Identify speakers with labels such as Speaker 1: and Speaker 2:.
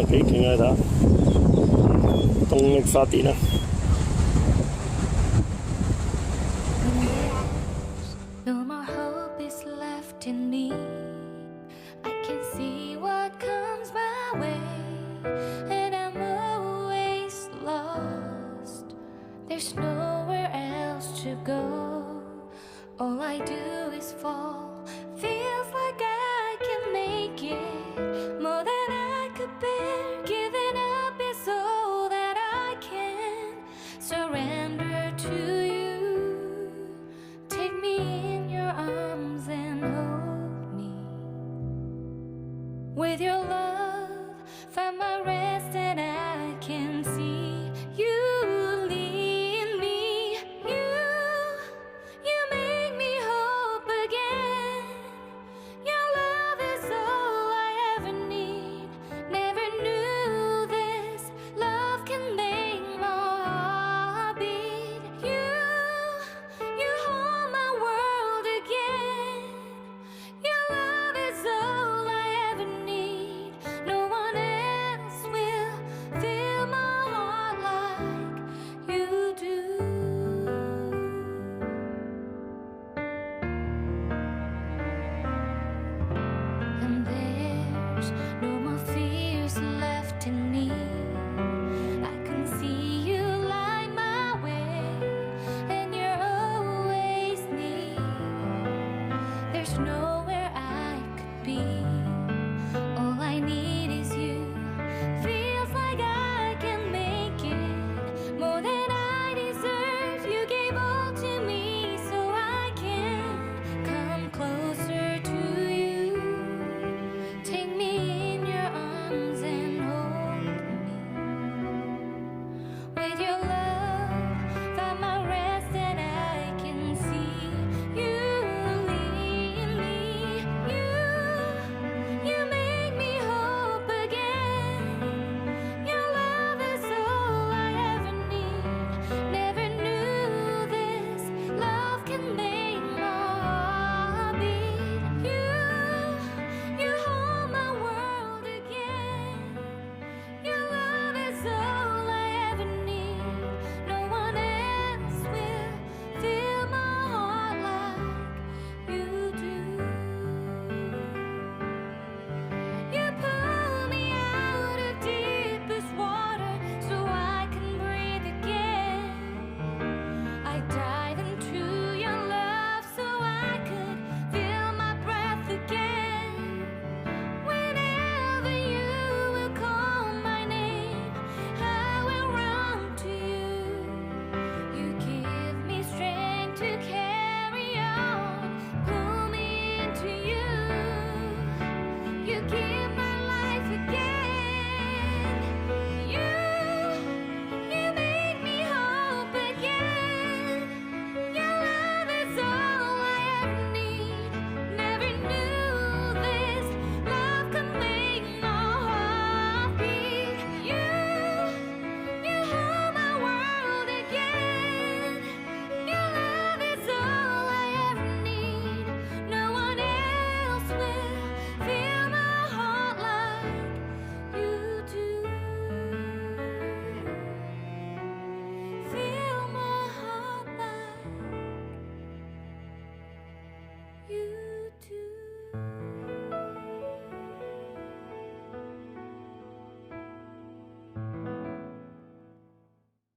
Speaker 1: 幾勁啊！睇下動力發電啊！No
Speaker 2: more hope is left in me. I can see what comes my way, and I'm always lost. There's nowhere else to go. All I do is fall. Feels like I can make it more than I could bear. Giving up is all that I can surrender to you. Take me in your arms and hold me. With your love, find my rest and I can see you lead me. You make me hope again. Your love is all I ever need. Never knew this love can make my heart beat. You hold my world again. Your love is all I ever need. No one else will fill my heart like you do. And there's no more fears left in me. I can see you light my way, and you're always near. There's nowhere I could be. All I need is you. Feels like I can make it more than I deserve. You gave all to me so I can come closer to you. Take me in your arms and hold me. With your love, find my rest and I can see you lead me. You make me hope again. Your love is all I ever need. Never knew this love can make my heart beat. You hold my world again. Your love is all I ever need. No one else will fill my heart like you do. You pull me out of deepest water so I can breathe again. I dive into your love so I could feel my breath again. Whenever you will call my name, I will run to you. You give me strength to carry on. Pull me into you. You give my life again. You make me hope again. Your love is all I ever need. Never knew this love could make my heart beat. You hold my world again. Your love is all I ever need. No one else will fill my heart like you do. Fill my heart like you